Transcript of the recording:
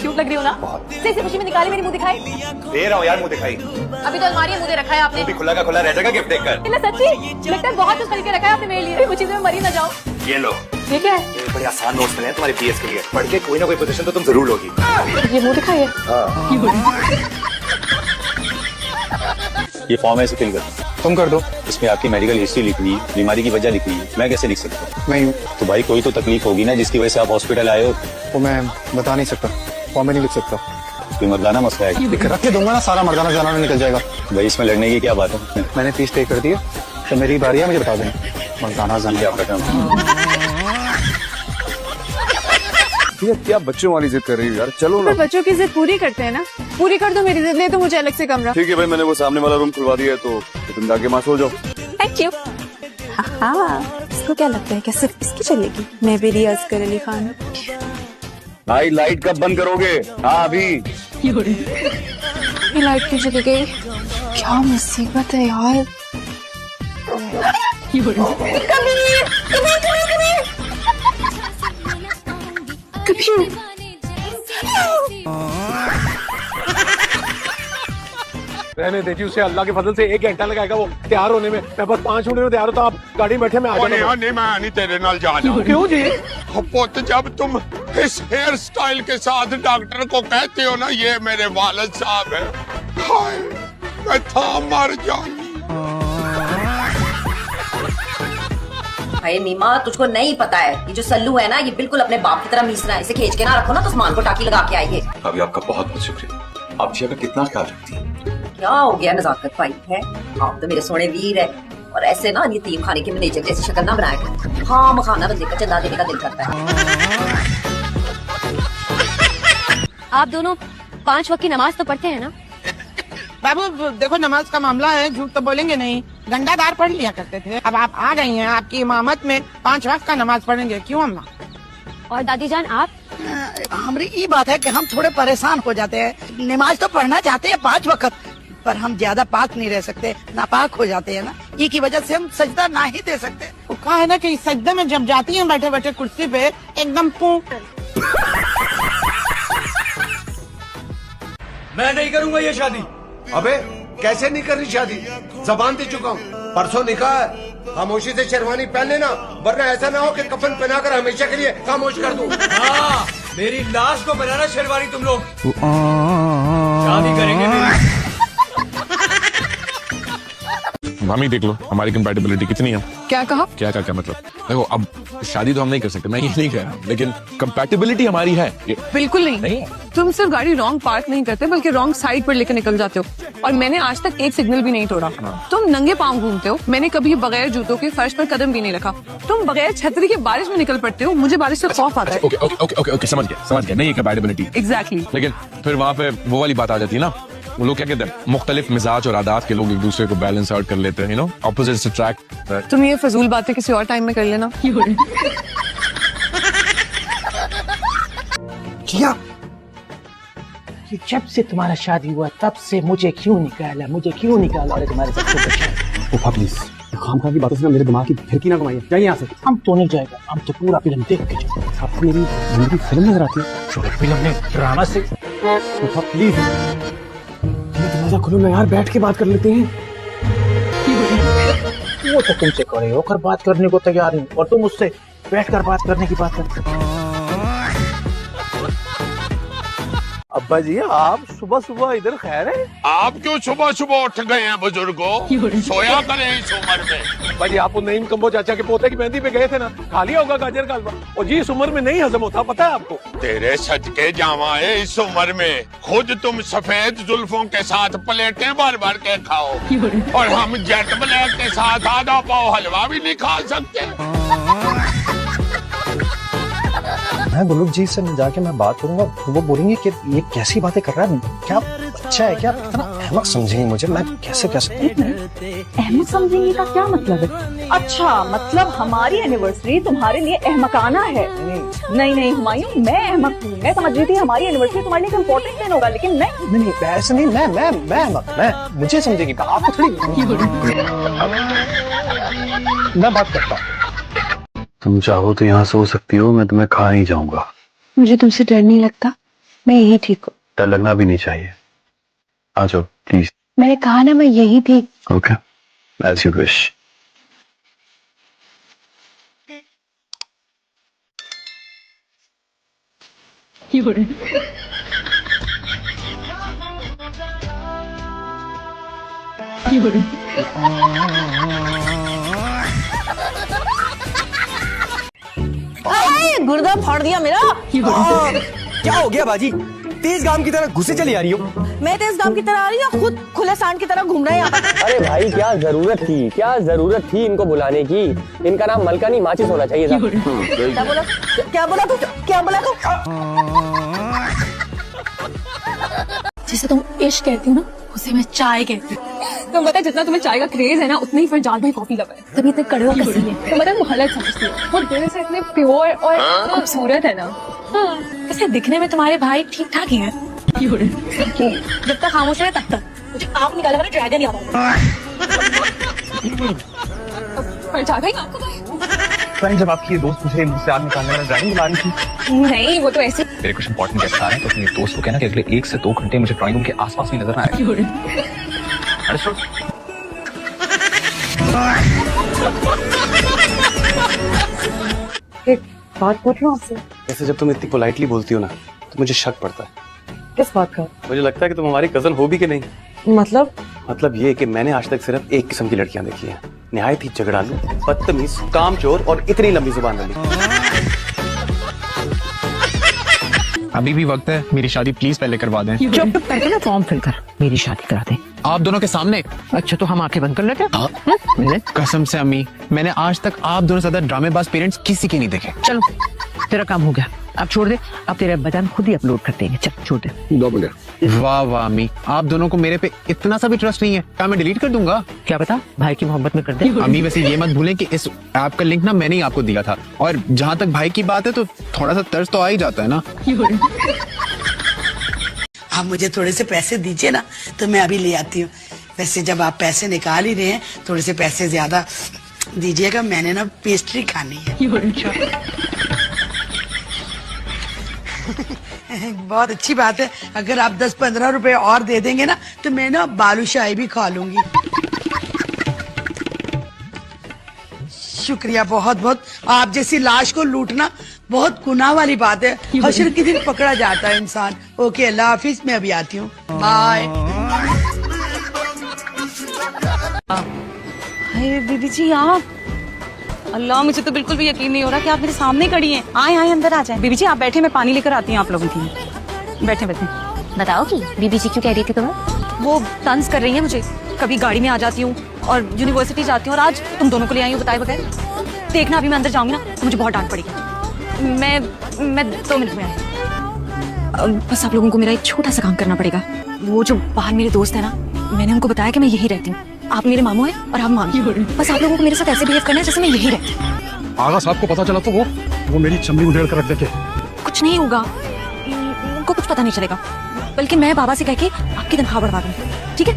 Cute लग रही हो ना? से खुशी में निकाली, मेरी मुंह दिखाई। दे रहा हूँ यार, मुंह दिखाई। अभी तो अलमारी में मुंह दे रखा है आपने। भी खुला का खुला रह जाएगा गिफ्ट देखकर। सच्ची लगता है बहुत कुछ खरीद के रखा है आपने मेरे लिए। मुझे में मरी ना जाओ। ये लो। ये क्या है? ये बड़े आसान नोट्स मिले हैं तुम्हारे पीएस के लिए। पढ़ के कोई ना कोई पोजीशन तो तुम जरूर लोगी। ये मुंह दिखाई है। ये फॉर्म है, इसे फिल कर। तुम कर दो। इसमें आपकी मेडिकल हिस्ट्री लिखनी है, बीमारी की वजह लिखनी है। मैं कैसे लिख सकता हूँ? मैं हूँ। तो भाई कोई तो तकलीफ होगी ना जिसकी वजह से आप हॉस्पिटल आए हो। वो मैं बता नहीं सकता, फॉर्म में नहीं लिख सकता। कोई मर्दाना मसला है? लिख रख के दूंगा ना, सारा मर्दाना जाना निकल जाएगा। भाई इसमें लड़ने की क्या बात है? मैंने फीस पे कर दी है, तो मेरी बारी है, मुझे बता दें। मर्दाना जाना आपका काम। क्या बच्चों वाली जिद कर रही हो यार, चलो ना। बच्चों की जिद पूरी करते हैं ना, पूरी कर दो मेरी जिद। ले तो मुझे अलग से कमरा। ठीक है भाई, मैंने वो सामने वाला रूम खुलवा दिया है, तो तुम जाके वहाँ सो जाओ। Thank you. हाँ, इसको क्या लगता है क्या सिर्फ इसकी चलेगी? मैं भी रियाज कर अली खान। भाई लाइट कब बंद करोगे? हाँ अभी। ये लाइट क्यों चली गई? क्या मुसीबत है यार। रहने दीजिए उसे, अल्लाह के फजल से 1 घंटा लगाएगा वो तैयार होने में। मैं बस 5 मिनट में तैयार होता। आप गाड़ी में बैठे, मैं आ जाऊंगा। नहीं मैं नहीं तेरे नाल जाना। क्यों जी? पुत, जब तुम इस हेयर स्टाइल के साथ डॉक्टर को कहते हो ना ये मेरे वालिद साहब है, हाय मैं था मर जाऊंगी। भाई मीमा, तुझको नहीं पता है ये जो सल्लू है ना, ये बिल्कुल अपने बाप की तरह मीसना है। इसे खींच के ना रखो ना तो सामान को टाकी लगा के आइए। अभी आपका बहुत बहुत शुक्रिया। आप जिया का कितना ख्याल रखती हैं। क्या हो गया, नजाकत भाई है आप तो मेरे सोने वीर है। और ऐसे ना यतीम खाने के मैनेजर जैसी शक्ल ना बनाया कर। हाँ मखाना बंदे का चंदा देने का दिल करता है। आप दोनों 5 वक्त की नमाज तो पढ़ते हैं ना? बाबू देखो, नमाज का मामला है, झूठ तो बोलेंगे नहीं। गंडादार पढ़ लिया करते थे, अब आप आ गई हैं, आपकी इमामत में 5 वक्त का नमाज पढ़ेंगे, क्यों अम्मा? और दादी जान आप? हमारी ये बात है कि हम थोड़े परेशान हो जाते हैं। नमाज तो पढ़ना चाहते हैं 5 वक्त, पर हम ज्यादा पाक नहीं रह सकते, नापाक हो जाते हैं ना। ये की वजह से हम सजदा ना ही दे सकते। वो कहा है ना कि सजदे में जब जाती हैं बैठे बैठे कुर्सी पे एकदम मैं नहीं करूंगा ये शादी। अबे कैसे नहीं कर रही शादी? जबान दे चुका हूँ, परसों निकाह है। खामोशी से शेरवानी पहन लेना, वरना ऐसा ना हो कि कफन पहनाकर हमेशा के लिए खामोश कर दूं। हाँ, मेरी लाश को बनाना शेरवानी तुम लोग। शादी करेंगे मेरी। मामी देख लो हमारी कंपैटिबिलिटी कितनी है। क्या कहा? क्या मतलब? देखो अब शादी तो हम नहीं कर सकते, मैं ये नहीं कह रहा, लेकिन कंपैटिबिलिटी हमारी है। बिल्कुल नहीं। तुम सिर्फ गाड़ी रॉन्ग पार्क नहीं करते बल्कि रॉन्ग साइड पर लेकर निकल जाते हो। और मैंने आज तक एक सिग्नल भी नहीं तोड़ा। तुम नंगे पांव घूमते हो, मैंने कभी बगैर जूतों के फर्श पर कदम भी नहीं रखा। तुम बगैर छतरी के बारिश में निकल पड़ते हो, मुझे बारिश से खौफ आता है। ओके समझ गया नहीं कंपैटिबिलिटी। एग्जैक्टली। लेकिन फिर वहाँ पे वो वाली बात आ जाती है ना, वो लोग क्या कहते हैं, मुख्तलिफ मिजाज और आदात के लोग एक दूसरे को बैलेंस आउट कर लेते हैं, ऑपोजिट्स अट्रैक्ट। तुम ये फजूल बातें किसी और टाइम में कर लेना। किया कि जब से तुम्हारा शादी हुआ तब से मुझे क्यों निकाला और तुम्हारे साथ प्लीज खामखा की बातों से ना मेरे दिमाग की फिरकी ना घुमाइए। जाइए यहाँ से। हम तो नहीं जाएगा, हम तो पूरा फिल्म देख के जाएंगे। आपको मेरी जिंदगी फिल्म नजर आती है? फिल्म में ड्रामा से। प्लीज दरवाजा खुलो ना यार, बैठ के बात कर लेते हैं। वो तो तुमसे खड़े होकर बात करने को तैयार नहीं, और तुम उससे बैठकर बात करने की बात करते हो। अब्बा जी आप सुबह सुबह इधर खैर है? आप क्यों सुबह सुबह उठ गए हैं बुजुर्गों? सोया करें इस उम्र में। भाई आप नईम कंबो चाचा के पोते की मेहंदी पे गए थे ना, खा लिया होगा गाजर का हलवा। और जी इस उम्र में नहीं हजम होता, पता है आपको? तेरे सदके जावा है, इस उम्र में खुद तुम सफेद जुल्फों के साथ प्लेटें भर भर के खाओ, और हम जेट ब्लैक के साथ आधा पाव हलवा भी नहीं खा सकते। मैं गुलूब जी से जाके मैं बात करूंगा, वो बोलेंगे कि ये कैसी बातें कर रहा है, क्या अच्छा है क्या? इतना अहमक समझेंगे मुझे, मैं कैसे अहमक समझेंगे का क्या मतलब है? अच्छा मतलब हमारी एनिवर्सरी तुम्हारे लिए अहमकाना है? नहीं हुमायूं, मैं अहमक हूँ। मैं समझ रही थी हमारी एनिवर्सरी तुम्हारे लिए इम्पोर्टेंट दिन होगा, लेकिन नहीं ऐसे नहीं। मैं अहमक, मैं मुझे समझेगी आपको थोड़ी। मैं बात करता हूँ। तुम चाहो तो यहाँ सो सकती हो, मैं तुम्हें खा नहीं जाऊंगा। मुझे तुमसे डर नहीं लगता? मैं यही ठीक हूँ। डर लगना भी नहीं चाहिए। आ जाओ प्लीज। मैंने कहा ना मैं यही थी। Okay, as you wish. गुर्दा फाड़ दिया मेरा। क्या हो गया बाजी? तेज गाम की तरह घुसे चली आ रही हो। मैं तेज गांव की तरह आ रही हूँ, खुद खुले सांड की तरह घूम रहे हैं यहाँ पे। अरे भाई क्या जरूरत थी इनको बुलाने की। इनका नाम मलका नहीं माचिस होना चाहिए था। क्या बोला तू? जिसे तुम इश्क कहती हो ना, उसे मैं चाय कहती हूँ। तुम पता है जितना तुम्हें चाय का क्रेज है ना, उतना ही फरजाद भाई कॉफी लवर है। तभी इतने कड़वा कैसे है? तुम पता है तुम गलत समझती हो, वो दिल से इतने प्योर और खूबसूरत है ना। वैसे दिखने में तुम्हारे भाई ठीक ठाक ही हैं। जब तक खामोश है तब तक मुझे आप निकाला वाला ड्रैगन याद आता है। फरजाद भाई आपको फ्रेंड, जब आपकी दोस्त मुझसे आग निकालने वाला ड्राइंग बुला रही थी। नहीं, वो तो ऐसे मेरे कुछ इंपॉर्टेंट गेस्ट आ रहे हैं, तो अपने दोस्त को कहना कि अगले 1 से 2 घंटे मुझे ड्राइंग रूम के आसपास भी नजर ना आए। एक बात पूछ रहा हूँ आपसे। ऐसे जब तुम इतनी पोलाइटली बोलती हो ना, तो मुझे शक पड़ता है। किस बात का? मुझे लगता है कि तुम हमारी कजन हो भी कि नहीं। मतलब ये कि मैंने आज तक सिर्फ एक किस्म की लड़कियां देखी हैं, निहायत ही झगड़ालू, बदतमीज, कामचोर और इतनी लंबी जुबान वाली। अभी भी वक्त है, मेरी शादी प्लीज पहले करवा दें। चुप करके ना फॉर्म फिल कर, मेरी शादी करा दे। आप दोनों के सामने? अच्छा तो हम आंखें बंद कर लेते। कसम से अम्मी, मैंने आज तक आप दोनों से ज्यादा ड्रामेबाज पेरेंट्स किसी के नहीं देखे। चलो तेरा काम हो गया, अब छोड़ दे। अब तेरे बयान खुद ही अपलोड कर देंगे। चल छोड़ दे। वाह वाह अम्मी, आप दोनों को मेरे पे इतना सा भी ट्रस्ट नहीं है। क्या मैं डिलीट कर दूंगा? क्या पता भाई की मोहब्बत में कर दे। अम्मी वैसे ये मत भूलें कि इस ऐप का लिंक ना मैंने ही आपको दिया था, और जहाँ तक भाई की बात है तो थोड़ा सा तर्स तो आ ही जाता है ना। आप मुझे थोड़े से पैसे दीजिए ना, तो मैं अभी ले आती हूँ। वैसे जब आप पैसे निकाल ही रहे हैं, थोड़े से पैसे ज्यादा दीजिएगा, मैंने ना पेस्ट्री खानी है। बहुत अच्छी बात है, अगर आप 10-15 रुपए और दे देंगे ना, तो मैं ना बालूशाही भी खा लूंगी। शुक्रिया बहुत बहुत। आप जैसी लाश को लूटना बहुत गुनाह वाली बात है। हश्र के दिन पकड़ा जाता है इंसान। ओके, अल्लाह हाफिज, मैं अभी आती हूँ, बाय। अरे बीबी जी आप, अल्लाह मुझे तो बिल्कुल भी यकीन नहीं हो रहा कि आप मेरे सामने खड़ी हैं। आए अंदर आ जाए। बीबी जी आप बैठे, मैं पानी लेकर आती हूँ आप लोगों के लिए। बैठे। बताओ कि बीबी जी क्यों कह रही थी तुम्हें? वो तंज कर रही है मुझे। कभी गाड़ी में आ जाती हूँ और यूनिवर्सिटी जाती हूँ, और आज तुम दोनों को ले आई हूँ बताए बगैर। देखना अभी मैं अंदर जाऊंगी ना तो मुझे बहुत डांट पड़ेगी। मैं 2 मिनट में आई। बस आप लोगों को मेरा एक छोटा सा काम करना पड़ेगा। वो जो बाहर मेरे दोस्त है ना, मैंने उनको बताया कि मैं यही रहती हूँ। आप मेरे मामू हैं और आप मामी। बस आप लोगों को मेरे साथ ऐसे बिहेव करना है जैसे मैं यही रहती हूँ। आगा साहब को पता चला तो वो मेरी चमड़ी उधेड़ कर रख देंगे। कुछ नहीं होगा, उनको कुछ पता नहीं चलेगा, बल्कि मैं बाबा से कह के आपकी तनख्वाह बढ़वा दूंगी। ठीक है?